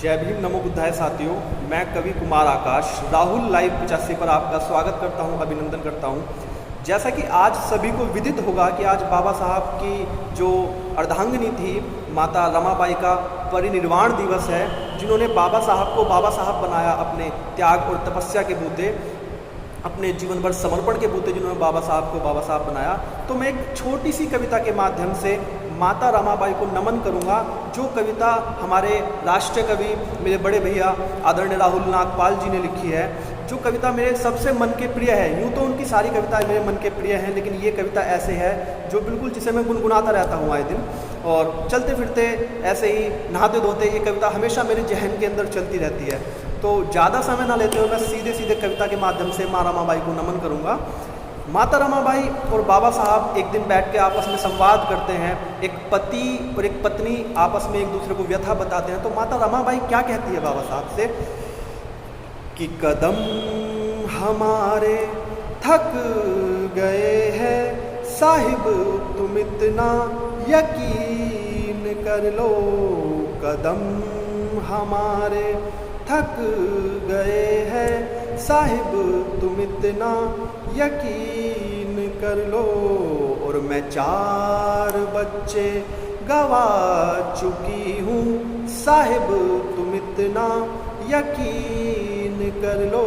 जय भीम, नमो बुद्धाय साथियों। मैं कवि कुमार आकाश राहुल लाइव 85 पर आपका स्वागत करता हूं, अभिनंदन करता हूं। जैसा कि आज सभी को विदित होगा कि आज बाबा साहब की जो अर्धांगिनी थी माता रमाबाई का परिनिर्वाण दिवस है, जिन्होंने बाबा साहब को बाबा साहब बनाया अपने त्याग और तपस्या के बूते, अपने जीवन भर समर्पण के बूते जिन्होंने बाबा साहब को बाबा साहब बनाया। तो मैं एक छोटी सी कविता के माध्यम से माता रमाबाई को नमन करूंगा, जो कविता हमारे राष्ट्रीय कवि मेरे बड़े भैया आदरणीय राहुल नागपाल जी ने लिखी है। जो कविता मेरे सबसे मन के प्रिय है। यूँ तो उनकी सारी कविताएं मेरे मन के प्रिय हैं, लेकिन ये कविता ऐसे है जो बिल्कुल जिसे मैं गुनगुनाता रहता हूँ आए दिन, और चलते फिरते ऐसे ही नहाते धोते ये कविता हमेशा मेरे जहन के अंदर चलती रहती है। तो ज़्यादा समय ना लेते हुए मैं सीधे कविता के माध्यम से माँ रमाबाई को नमन करूँगा। माता रमाबाई और बाबा साहब एक दिन बैठ के आपस में संवाद करते हैं। एक पति और एक पत्नी आपस में एक दूसरे को व्यथा बताते हैं। तो माता रमाबाई क्या कहती है बाबा साहब से कि कदम हमारे थक गए हैं साहिब, तुम इतना यकीन कर लो। कदम हमारे थक गए हैं साहिब, तुम इतना यकीन कर लो। और मैं 4 बच्चे गवा चुकी हूँ साहिब, तुम इतना यकीन कर लो।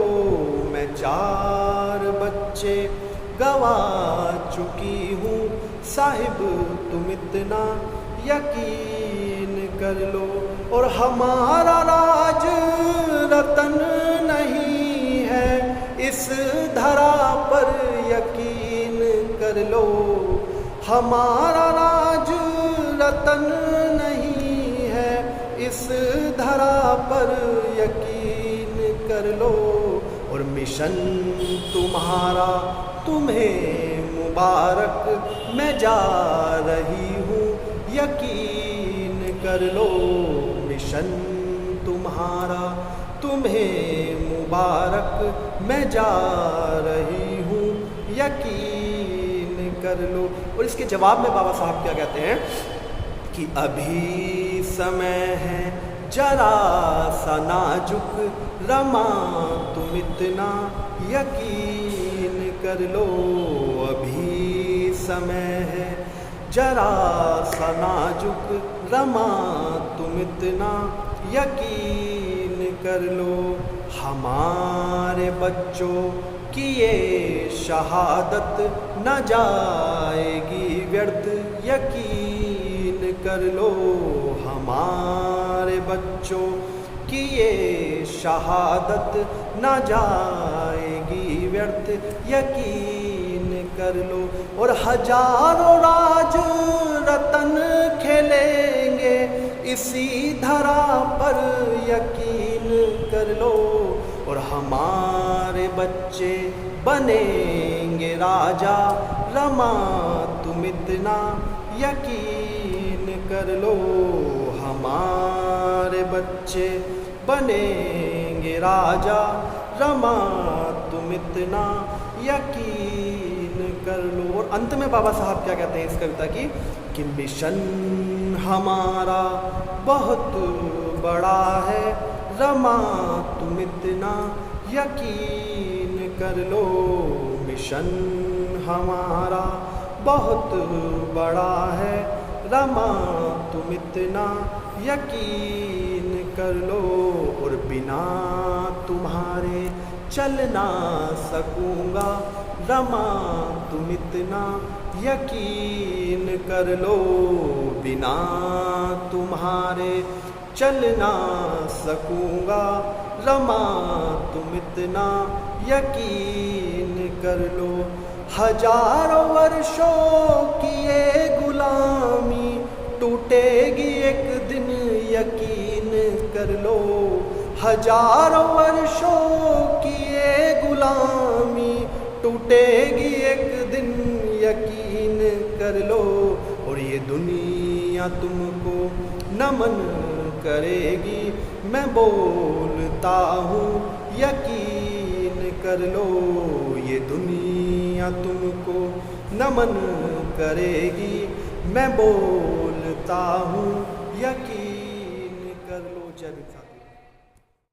मैं 4 बच्चे गवा चुकी हूँ साहिब, तुम इतना यकीन कर लो। और हमारा राज रतन नहीं है इस धरा पर यकीन कर लो। हमारा राज रतन नहीं है इस धरा पर यकीन कर लो। और मिशन तुम्हारा तुम्हें मुबारक, मैं जा रही हूँ यकीन कर लो। मिशन तुम्हारा तुम्हें मुबारक, मैं जा रही हूँ यकीन कर लो। और इसके जवाब में बाबा साहब क्या कहते हैं कि अभी समय है जरा सा नाजुक, रमा तुम इतना यकीन कर लो। अभी समय है जरा सा नाजुक, रमा तुम इतना यकीन कर लो। हमारे बच्चों की ये शहादत न जाएगी व्यर्थ, यकीन कर लो। हमारे बच्चों की ये शहादत न जाएगी व्यर्थ, यकीन कर लो। और हजारों राज रतन खेलेंगे इसी धरा पर यकीन कर लो। और हमारे बच्चे बनेंगे राजा, रमा तुम इतना यकीन कर लो। हमारे बच्चे बनेंगे राजा, रमा तुम इतना यकीन कर लो। और अंत में बाबा साहब क्या कहते हैं इस कविता की कि मिशन हमारा बहुत बड़ा है, रमा तुम इतना यकीन कर लो। मिशन हमारा बहुत बड़ा है, रमा तुम इतना यकीन कर लो। और बिना तुम्हारे चल ना सकूँगा, रमा तुम इतना यकीन कर लो। बिना तुम्हारे चल ना सकूँगा, रमा तुम इतना यकीन कर लो। हजारों वर्षों की ये गुलामी टूटेगी एक दिन, यकीन कर लो। हजारों वर्षों की ये गुलामी टूटेगी एक दिन, यकीन कर लो। और ये दुनिया तुमको नमन करेगी, मैं बोलता हूँ यकीन कर लो। ये दुनिया तुमको नमन करेगी, मैं बोलता हूँ यकीन कर लो। जय भीम।